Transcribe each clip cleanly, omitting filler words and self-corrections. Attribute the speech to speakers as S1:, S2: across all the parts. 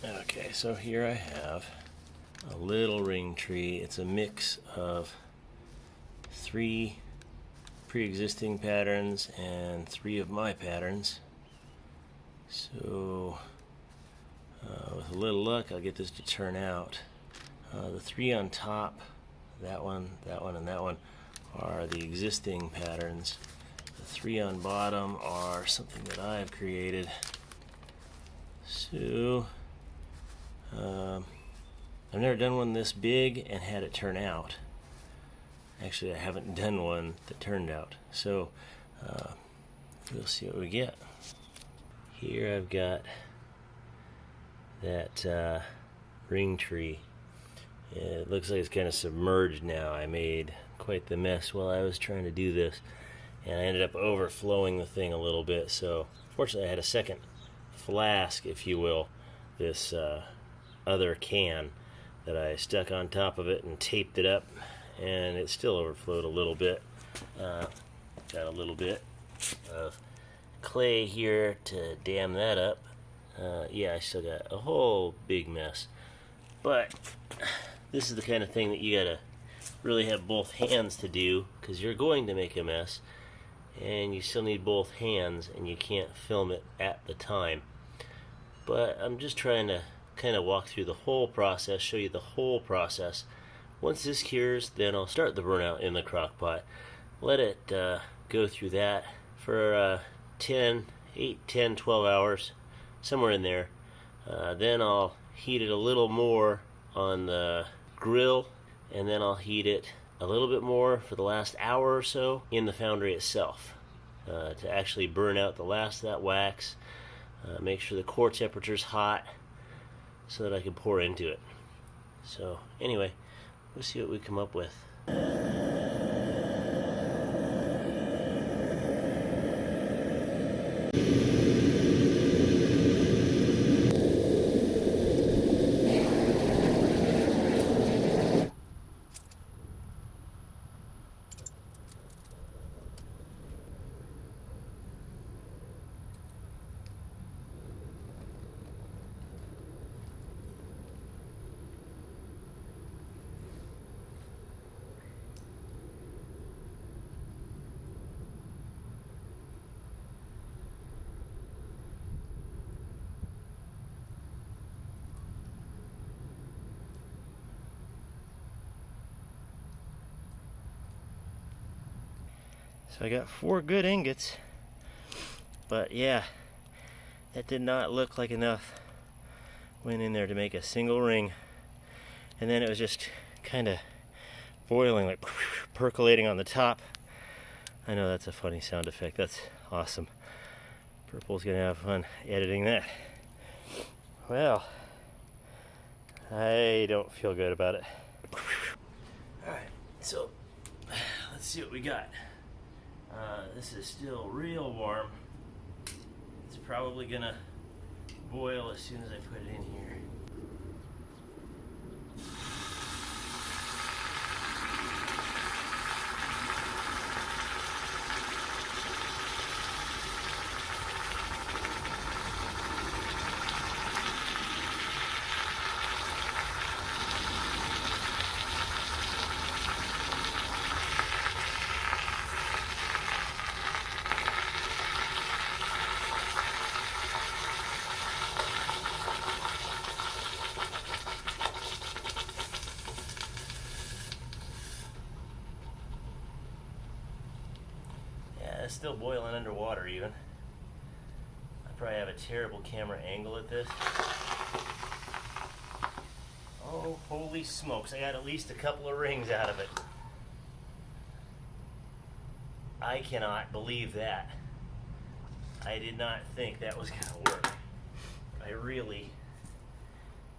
S1: Okay, so here I have a little ring tree. It's a mix of 3 pre-existing patterns and 3 of my patterns. So with a little luck, I'll get this to turn out. The 3 on top, that one, and that one, are the existing patterns. The 3 on bottom are something that I've created. So I've never done one this big and had it turn out. Actually, I haven't done one that turned out. So we'll see what we get. Here I've got that ring tree. It looks like it's kind of submerged now. I made quite the mess while I was trying to do this, and I ended up overflowing the thing a little bit. So fortunately I had a second flask, if you will, this other can that I stuck on top of it and taped it up, and it still overflowed a little bit. Got a little bit of clay here to dam that up. Yeah, I still got a whole big mess, but this is the kind of thing that you gotta really have both hands to do, because you're going to make a mess and you still need both hands, and you can't film it at the time. But I'm just trying to kind of walk through the whole process, show you the whole process. Once this cures, then I'll start the burnout in the crock pot, let it go through that for 8, 10, 12 hours, somewhere in there. Then I'll heat it a little more on the grill, and then I'll heat it a little bit more for the last hour or so in the foundry itself, to actually burn out the last of that wax, make sure the core temperature's hot so that I can pour into it. So anyway, we'll see what we come up with. So I got 4 good ingots, but yeah, that did not look like enough. Went in there to make a single ring, and then it was just kind of boiling, like percolating on the top. I know that's a funny sound effect. That's awesome. Purple's gonna have fun editing that. Well, I don't feel good about it. Alright, so let's see what we got. This is still real warm. It's probably gonna boil as soon as I put it in here. It's still boiling underwater even. I probably have a terrible camera angle at this. Oh, holy smokes, I got at least a couple of rings out of it. I cannot believe that. I did not think that was gonna work. I really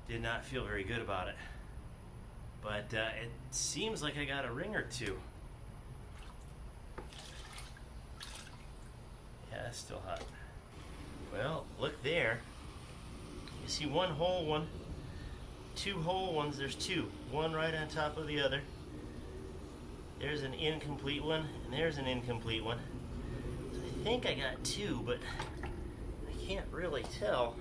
S1: did not feel very good about it. But it seems like I got a ring or two. Yeah, it's still hot. Well, look there. You see one whole one, 2 whole ones. There's 2. One right on top of the other. There's an incomplete one, and there's an incomplete one. So I think I got 2, but I can't really tell.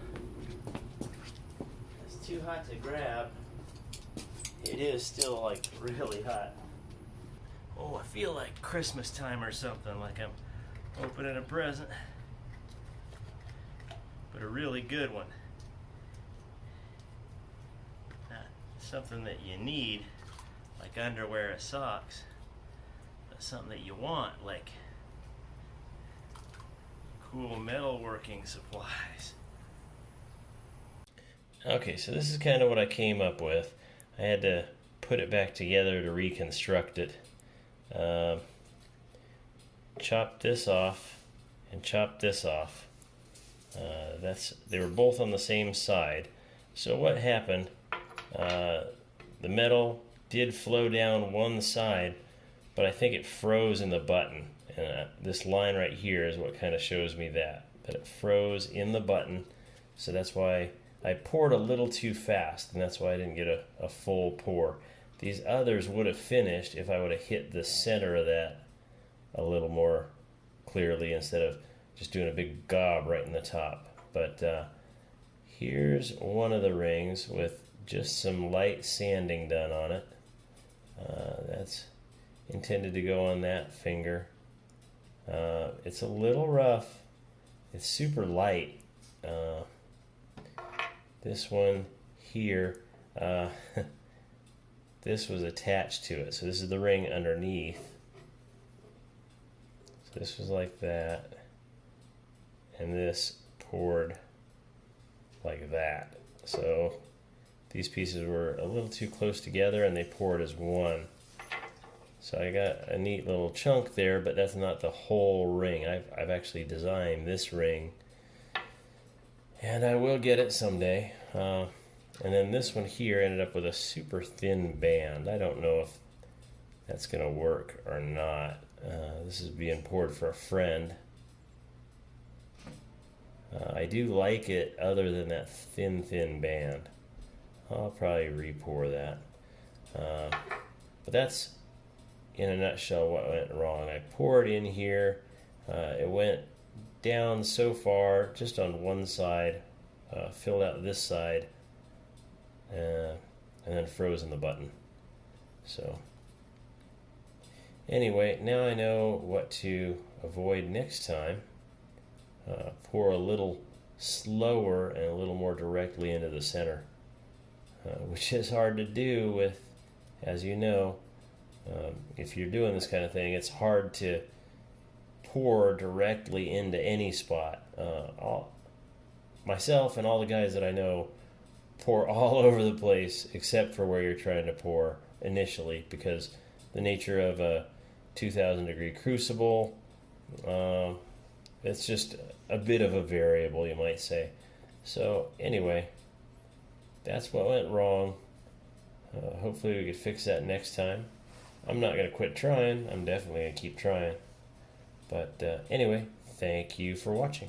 S1: too hot to grab. It is still like really hot. Oh, I feel like Christmas time or something, like I'm opening a present. But a really good one. Not something that you need, like underwear or socks, but something that you want, like cool metalworking supplies. Okay, so this is kind of what I came up with. I had to put it back together to reconstruct it. Chop this off and chop this off. They were both on the same side. So what happened? The metal did flow down one side, but I think it froze in the button. And this line right here is what kind of shows me that it froze in the button. So that's why I poured a little too fast, and that's why I didn't get a full pour. These others would have finished if I would have hit the center of that a little more clearly instead of just doing a big gob right in the top. But here's one of the rings with just some light sanding done on it. That's intended to go on that finger. It's a little rough. It's super light. This one here, this was attached to it. So this is the ring underneath. So this was like that. And this poured like that. So these pieces were a little too close together and they poured as one. So I got a neat little chunk there, but that's not the whole ring. I've actually designed this ring, and I will get it someday. And then this one here ended up with a super thin band. I don't know if that's going to work or not. This is being poured for a friend. I do like it other than that thin band. I'll probably re-pour that. But that's, in a nutshell, what went wrong. I poured in here. It went down so far, just on one side, filled out this side, and then froze in the button. So anyway, now I know what to avoid next time. Pour a little slower and a little more directly into the center, which is hard to do with, as you know, if you're doing this kind of thing, it's hard to pour directly into any spot. Myself and all the guys that I know pour all over the place except for where you're trying to pour initially, because the nature of a 2,000 degree crucible, it's just a bit of a variable, you might say. So anyway, that's what went wrong. Hopefully we could fix that next time. I'm not going to quit trying. I'm definitely going to keep trying. But anyway, thank you for watching.